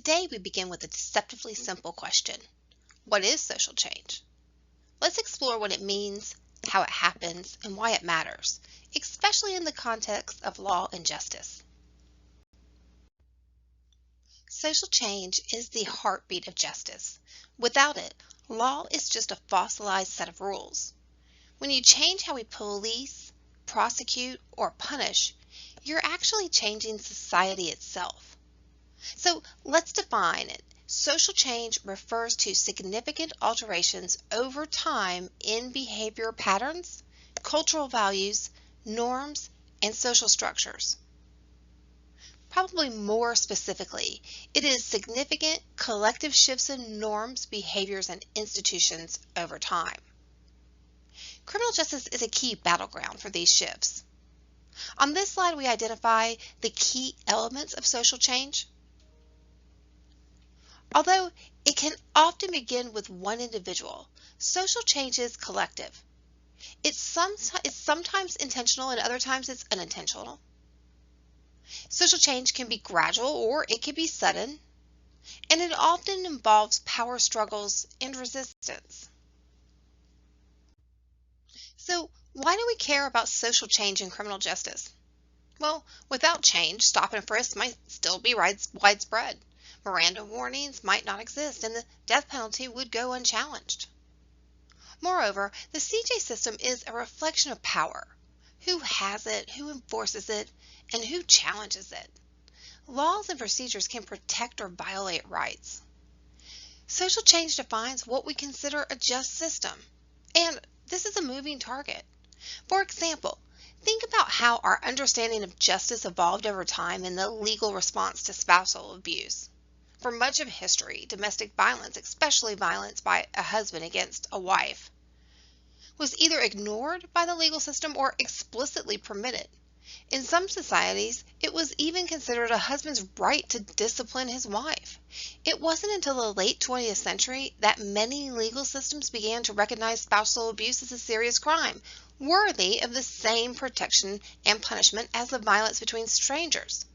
Today we begin with a deceptively simple question. What is social change? Let's explore what it means, how it happens, and why it matters, especially in the context of law and justice. Social change is the heartbeat of justice. Without it, law is just a fossilized set of rules. When you change how we police, prosecute, or punish, you're actually changing society itself. So let's define it. Social change refers to significant alterations over time in behavior patterns, cultural values, norms, and social structures. Probably more specifically, it is significant collective shifts in norms, behaviors, and institutions over time. Criminal justice is a key battleground for these shifts. On this slide, we identify the key elements of social change. Although it can often begin with one individual, social change is collective. It's sometimes intentional and other times it's unintentional. Social change can be gradual or it can be sudden, and it often involves power struggles and resistance. So, why do we care about social change in criminal justice? Well, without change, stop and frisk might still be widespread. Miranda warnings might not exist, and the death penalty would go unchallenged. Moreover, the CJ system is a reflection of power. Who has it, who enforces it, and who challenges it? Laws and procedures can protect or violate rights. Social change defines what we consider a just system, and this is a moving target. For example, think about how our understanding of justice evolved over time in the legal response to spousal abuse. For much of history, domestic violence, especially violence by a husband against a wife, was either ignored by the legal system or explicitly permitted. In some societies, it was even considered a husband's right to discipline his wife. It wasn't until the late 20th century that many legal systems began to recognize spousal abuse as a serious crime, worthy of the same protection and punishment as the violence between strangers.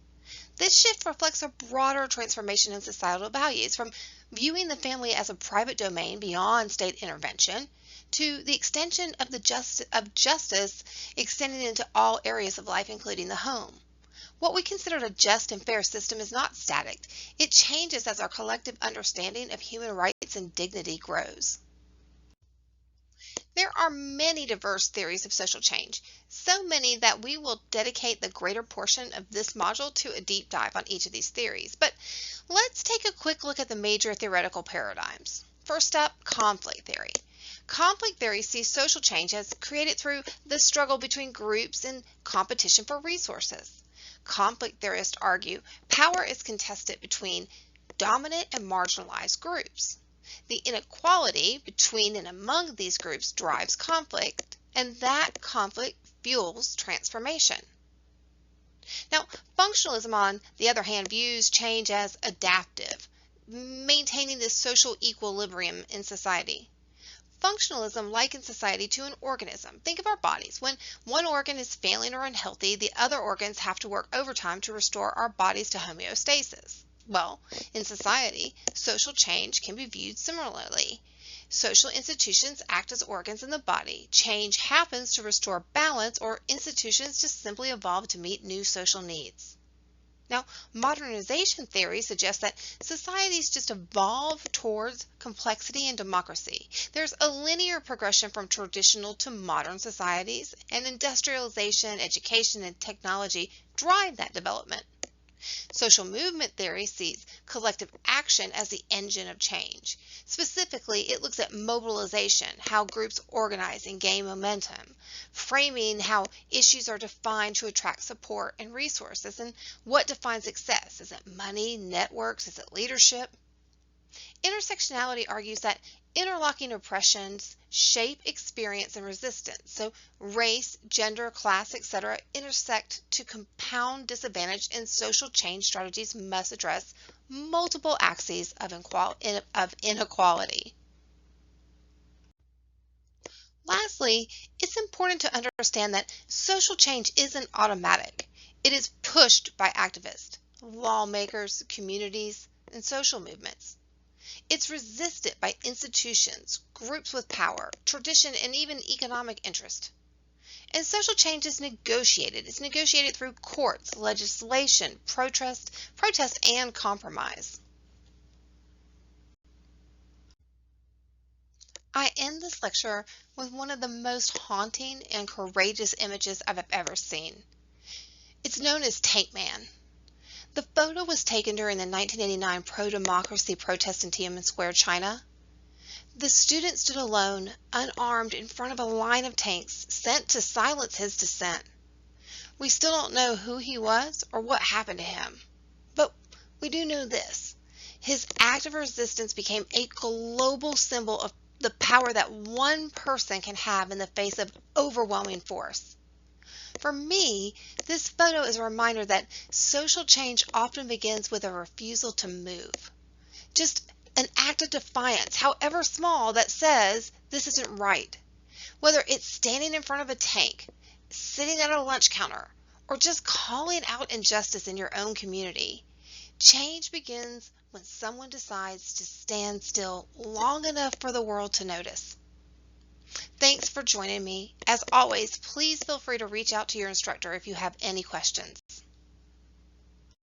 This shift reflects a broader transformation in societal values, from viewing the family as a private domain beyond state intervention to the extension of justice extending into all areas of life, including the home. What we consider a just and fair system is not static. It changes as our collective understanding of human rights and dignity grows. There are many diverse theories of social change, so many that we will dedicate the greater portion of this module to a deep dive on each of these theories. But let's take a quick look at the major theoretical paradigms. First up, conflict theory. Conflict theory sees social change as created through the struggle between groups and competition for resources. Conflict theorists argue power is contested between dominant and marginalized groups. The inequality between and among these groups drives conflict, and that conflict fuels transformation. Now, functionalism, on the other hand, views change as adaptive, maintaining this social equilibrium in society. Functionalism likens society to an organism. Think of our bodies. When one organ is failing or unhealthy, the other organs have to work overtime to restore our bodies to homeostasis. Well, in society, social change can be viewed similarly. Social institutions act as organs in the body. Change happens to restore balance, or institutions just simply evolve to meet new social needs. Now, modernization theory suggests that societies just evolve towards complexity and democracy. There's a linear progression from traditional to modern societies, and industrialization, education, and technology drive that development. Social movement theory sees collective action as the engine of change. Specifically, it looks at mobilization, how groups organize and gain momentum, framing how issues are defined to attract support and resources, and what defines success. Is it money, networks, is it leadership? Intersectionality argues that interlocking oppressions shape experience and resistance. So race, gender, class, etc. intersect to compound disadvantage, and social change strategies must address multiple axes of inequality. Lastly, it's important to understand that social change isn't automatic. It is pushed by activists, lawmakers, communities, and social movements. It's resisted by institutions, groups with power, tradition, and even economic interest. And social change is negotiated. It's negotiated through courts, legislation, protest, and compromise. I end this lecture with one of the most haunting and courageous images I've ever seen. It's known as Tank Man. The photo was taken during the 1989 pro-democracy protest in Tiananmen Square, China. The student stood alone, unarmed, in front of a line of tanks sent to silence his dissent. We still don't know who he was or what happened to him. But we do know this. His act of resistance became a global symbol of the power that one person can have in the face of overwhelming force. For me, this photo is a reminder that social change often begins with a refusal to move. Just an act of defiance, however small, that says this isn't right. Whether it's standing in front of a tank, sitting at a lunch counter, or just calling out injustice in your own community, change begins when someone decides to stand still long enough for the world to notice. Thanks for joining me. As always, please feel free to reach out to your instructor if you have any questions.